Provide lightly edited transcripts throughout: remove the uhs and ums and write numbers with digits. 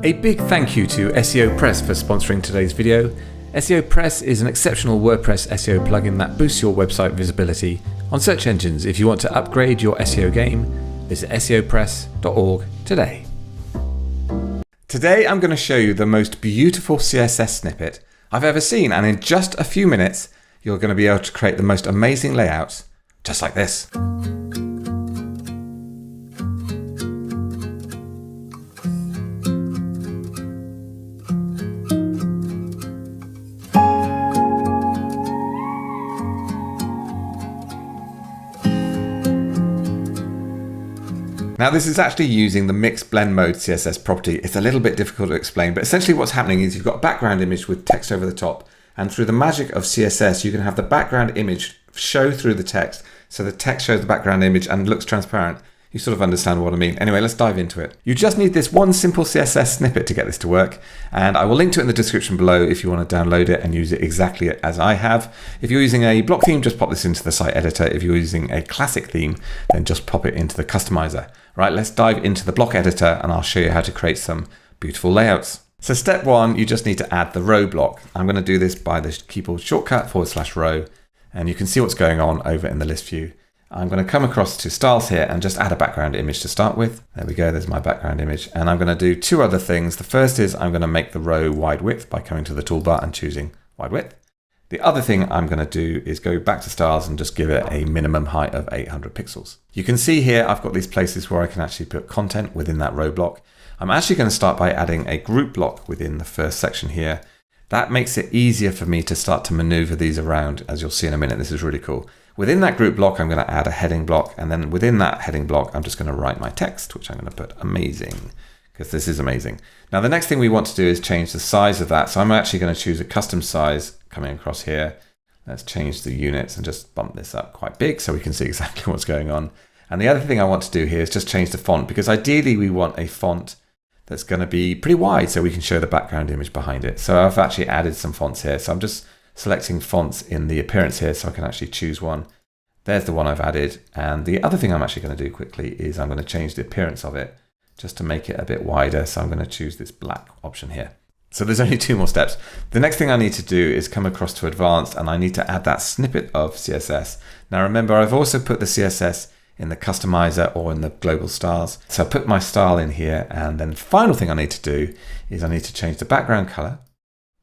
A big thank you to SEO Press for sponsoring today's video. SEO Press is an exceptional WordPress SEO plugin that boosts your website visibility on search engines. If you want to upgrade your SEO game, visit seopress.org today. Today I'm going to show you the most beautiful CSS snippet I've ever seen, and in just a few minutes you're going to be able to create the most amazing layouts just like this. Now this is actually using the mixed blend mode CSS property. It's a little bit difficult to explain, but essentially what's happening is you've got a background image with text over the top, and through the magic of CSS you can have the background image show through the text, so the text shows the background image and looks transparent. You sort of understand what I mean. Anyway, let's dive into it. You just need this one simple CSS snippet to get this to work, and I will link to it in the description below if you want to download it and use it exactly as I have. If you're using a block theme, just pop this into the site editor. If you're using a classic theme, then just pop it into the customizer. Right, let's dive into the block editor and I'll show you how to create some beautiful layouts. So step one, you just need to add the row block. I'm going to do this by the keyboard shortcut /row, and you can see what's going on over in the list view. I'm going to come across to styles here and just add a background image to start with. There we go, there's my background image. And I'm going to do two other things. The first is I'm going to make the row wide width by coming to the toolbar and choosing wide width. The other thing I'm going to do is go back to styles and just give it a minimum height of 800 pixels. You can see here I've got these places where I can actually put content within that row block. I'm actually going to start by adding a group block within the first section here. That makes it easier for me to start to maneuver these around, as you'll see in a minute. This is really cool. Within that group block, I'm going to add a heading block, and then within that heading block, I'm just going to write my text, which I'm going to put amazing, because this is amazing. Now, the next thing we want to do is change the size of that. So I'm actually going to choose a custom size coming across here. Let's change the units and just bump this up quite big so we can see exactly what's going on. And the other thing I want to do here is just change the font, because ideally we want a font that's going to be pretty wide so we can show the background image behind it. So I've actually added some fonts here. So I'm just selecting fonts in the appearance here so I can actually choose one. There's the one I've added. And the other thing I'm actually going to do quickly is I'm going to change the appearance of it just to make it a bit wider. So I'm going to choose this black option here. So there's only two more steps. The next thing I need to do is come across to advanced, and I need to add that snippet of CSS. Now remember, I've also put the CSS in the customizer or in the global styles. So I put my style in here, and then the final thing I need to do is I need to change the background color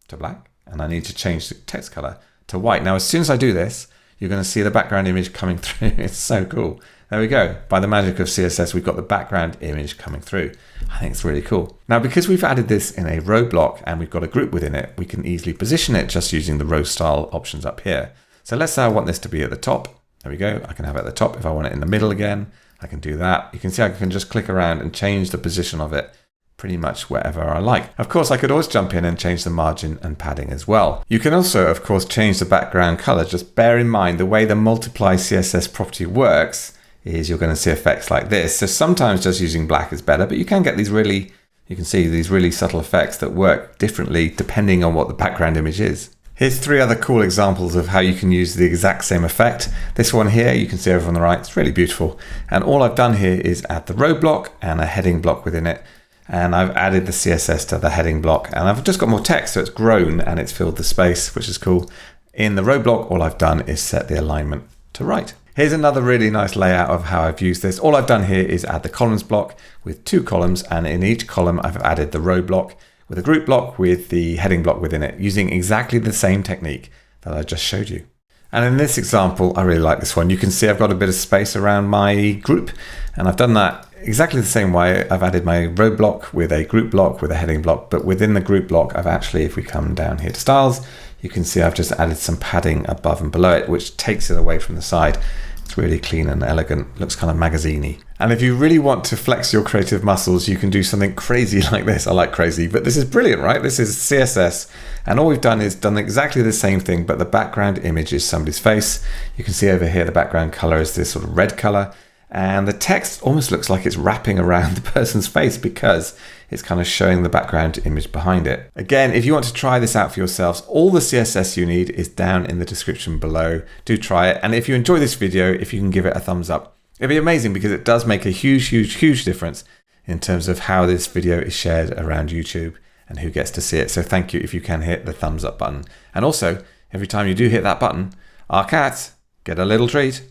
to black, and I need to change the text color to white. Now, as soon as I do this, you're going to see the background image coming through. It's so cool. There we go. By the magic of CSS, we've got the background image coming through. I think it's really cool. Now, because we've added this in a row block and we've got a group within it, we can easily position it just using the row style options up here. So let's say I want this to be at the top. There we go. I can have it at the top. If I want it in the middle again, I can do that. You can see I can just click around and change the position of it pretty much wherever I like. Of course, I could always jump in and change the margin and padding as well. You can also, of course, change the background color. Just bear in mind the way the multiply CSS property works is you're going to see effects like this. So sometimes just using black is better, but you can get these really, you can see these really subtle effects that work differently depending on what the background image is. Here's three other cool examples of how you can use the exact same effect. This one here, you can see over on the right, it's really beautiful. And all I've done here is add the row block and a heading block within it. And I've added the CSS to the heading block, and I've just got more text, so it's grown and it's filled the space, which is cool. In the row block, all I've done is set the alignment to right. Here's another really nice layout of how I've used this. All I've done here is add the columns block with two columns, and in each column I've added the row block with a group block with the heading block within it, using exactly the same technique that I just showed you. And in this example, I really like this one. You can see I've got a bit of space around my group, and I've done that exactly the same way. I've added my row block with a group block with a heading block, but within the group block, I've actually, if we come down here to styles, you can see I've just added some padding above and below it, which takes it away from the side. It's really clean and elegant, looks kind of magazine-y. And if you really want to flex your creative muscles, you can do something crazy like this. I like crazy, but this is brilliant, right? This is CSS, and all we've done is done exactly the same thing, but the background image is somebody's face. You can see over here the background color is this sort of red color, and the text almost looks like it's wrapping around the person's face because it's kind of showing the background image behind it. Again, if you want to try this out for yourselves, all the CSS you need is down in the description below. Do try it. And if you enjoy this video, if you can give it a thumbs up, it'd be amazing, because it does make a huge, huge, huge difference in terms of how this video is shared around YouTube and who gets to see it. So thank you if you can hit the thumbs up button. And also, every time you do hit that button, our cats get a little treat.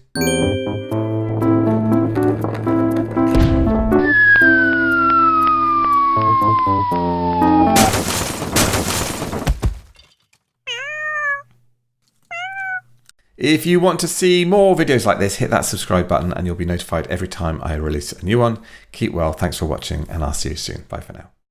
If you want to see more videos like this, hit that subscribe button and you'll be notified every time I release a new one. Keep well, thanks for watching, and I'll see you soon. Bye for now.